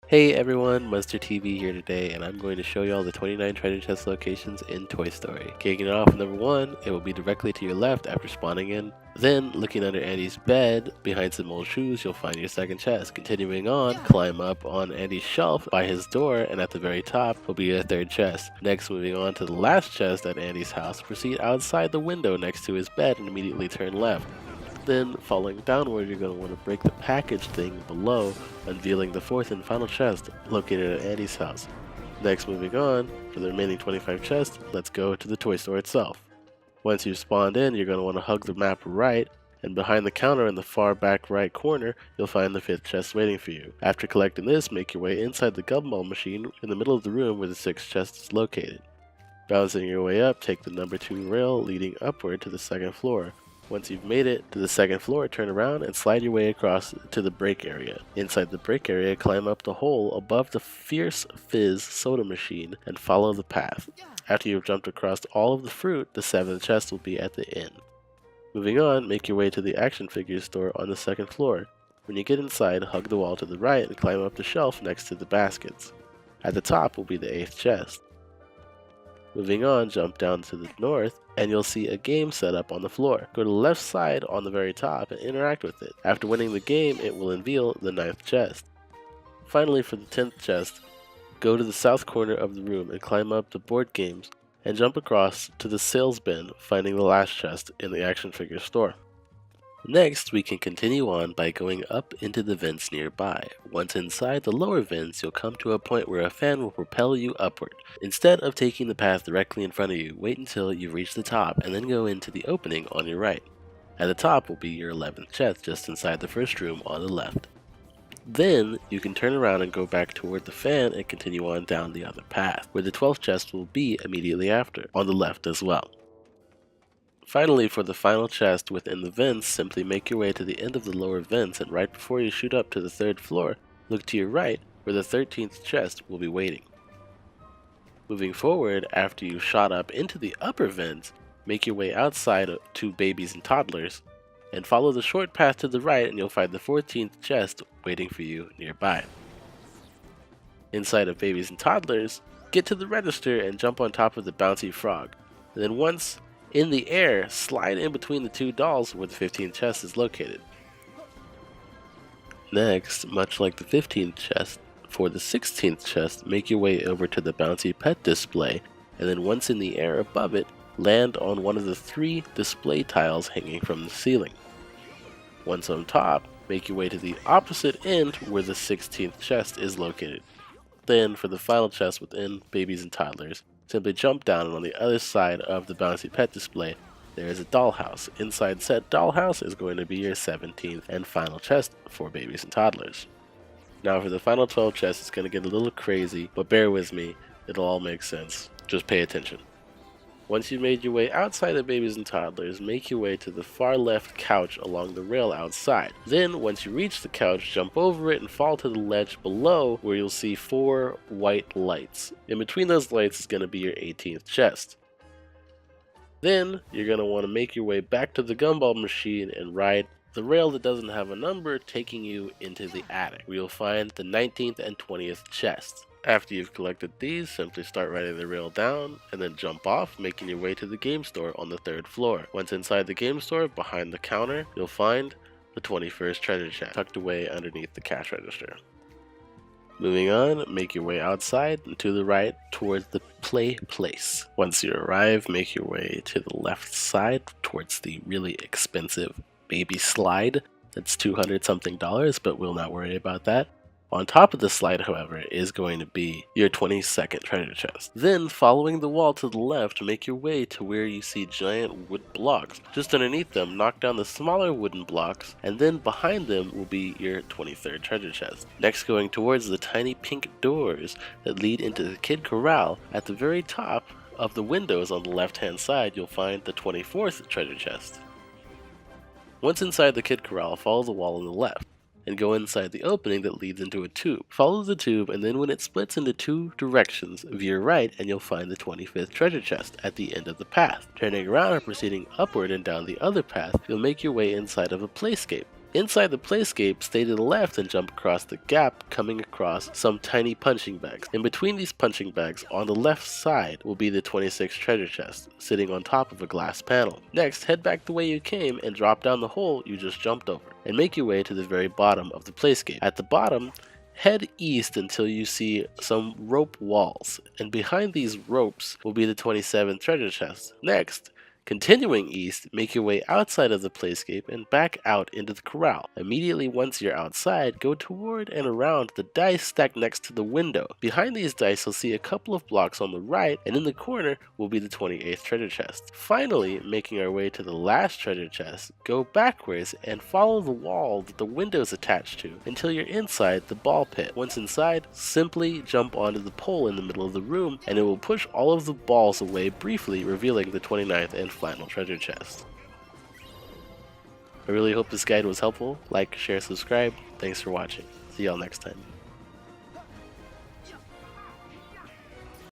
Hey everyone, Monster TV here today, and I'm going to show you all the 29 treasure chest locations in Toy Story. Kicking it off with number 1, it will be directly to your left after spawning in. Then, looking under Andy's bed, behind some old shoes, you'll find your second chest. Continuing on, climb up on Andy's shelf by his door, and at the very top will be your third chest. Next, moving on to the last chest at Andy's house, proceed outside the window next to his bed and immediately turn left. Then, falling downward, you're going to want to break the package thing below, unveiling the fourth and final chest located at Andy's house. Next, moving on, for the remaining 25 chests, let's go to the toy store itself. Once you've spawned in, you're going to want to hug the map right, and behind the counter in the far back right corner, you'll find the fifth chest waiting for you. After collecting this, make your way inside the gumball machine in the middle of the room where the sixth chest is located. Bouncing your way up, take the number 2 rail leading upward to the second floor. Once you've made it to the second floor, turn around and slide your way across to the break area. Inside the break area, climb up the hole above the Fierce Fizz soda machine and follow the path. After you've jumped across all of the fruit, the seventh chest will be at the end. Moving on, make your way to the action figures store on the second floor. When you get inside, hug the wall to the right and climb up the shelf next to the baskets. At the top will be the 8th chest. Moving on, jump down to the north, and you'll see a game set up on the floor. Go to the left side on the very top and interact with it. After winning the game, it will unveil the 9th chest. Finally, for the 10th chest, go to the south corner of the room and climb up the board games, and jump across to the sales bin, finding the last chest in the action figure store. Next, we can continue on by going up into the vents nearby. Once inside the lower vents, you'll come to a point where a fan will propel you upward. Instead of taking the path directly in front of you, wait until you reach the top and then go into the opening on your right. At the top will be your 11th chest just inside the first room on the left. Then, you can turn around and go back toward the fan and continue on down the other path, where the 12th chest will be immediately after, on the left as well. Finally, for the final chest within the vents, simply make your way to the end of the lower vents, and right before you shoot up to the 3rd floor, look to your right where the 13th chest will be waiting. Moving forward, after you've shot up into the upper vents, make your way outside to babies and toddlers, and follow the short path to the right and you'll find the 14th chest waiting for you nearby. Inside of babies and toddlers, get to the register and jump on top of the bouncy frog. And then once in the air, slide in between the 2 dolls where the 15th chest is located. Next, much like the 15th chest, for the 16th chest, make your way over to the bouncy pet display, and then once in the air above it, land on one of the 3 display tiles hanging from the ceiling. Once on top, make your way to the opposite end where the 16th chest is located. Then, for the final chest within babies and toddlers, simply jump down, and on the other side of the bouncy pet display, there is a dollhouse. Inside said dollhouse is going to be your 17th and final chest for babies and toddlers. Now for the final 12 chests, it's going to get a little crazy, but bear with me, it'll all make sense. Just pay attention. Once you've made your way outside of babies and toddlers, make your way to the far left couch along the rail outside. Then, once you reach the couch, jump over it and fall to the ledge below where you'll see 4 white lights. In between those lights is going to be your 18th chest. Then, you're going to want to make your way back to the gumball machine and ride the rail that doesn't have a number, taking you into the attic, where you'll find the 19th and 20th chests. After you've collected these, simply start riding the rail down, and then jump off, making your way to the game store on the 3rd floor. Once inside the game store, behind the counter, you'll find the 21st treasure chest, tucked away underneath the cash register. Moving on, make your way outside and to the right towards the play place. Once you arrive, make your way to the left side towards the really expensive baby slide. That's $200 something, but we'll not worry about that. On top of the slide, however, is going to be your 22nd treasure chest. Then, following the wall to the left, make your way to where you see giant wood blocks. Just underneath them, knock down the smaller wooden blocks, and then behind them will be your 23rd treasure chest. Next, going towards the tiny pink doors that lead into the kid corral, at the very top of the windows on the left-hand side, you'll find the 24th treasure chest. Once inside the kid corral, follow the wall on the left and go inside the opening that leads into a tube. Follow the tube, and then when it splits into 2 directions, veer right and you'll find the 25th treasure chest at the end of the path. Turning around and proceeding upward and down the other path, you'll make your way inside of a Playscape. Inside the Playscape, stay to the left and jump across the gap, coming across some tiny punching bags. In between these punching bags, on the left side, will be the 26 treasure chest, sitting on top of a glass panel. Next, head back the way you came and drop down the hole you just jumped over, and make your way to the very bottom of the Playscape. At the bottom, head east until you see some rope walls, and behind these ropes will be the 27 treasure chests. Next, continuing east, make your way outside of the Playscape and back out into the corral. Immediately once you're outside, go toward and around the dice stacked next to the window. Behind these dice, you'll see a couple of blocks on the right, and in the corner will be the 28th treasure chest. Finally, making our way to the last treasure chest, go backwards and follow the wall that the window is attached to until you're inside the ball pit. Once inside, simply jump onto the pole in the middle of the room, and it will push all of the balls away briefly, revealing the 29th and final treasure chest. I really hope this guide was helpful. Like, share, subscribe. Thanks for watching. See y'all next time.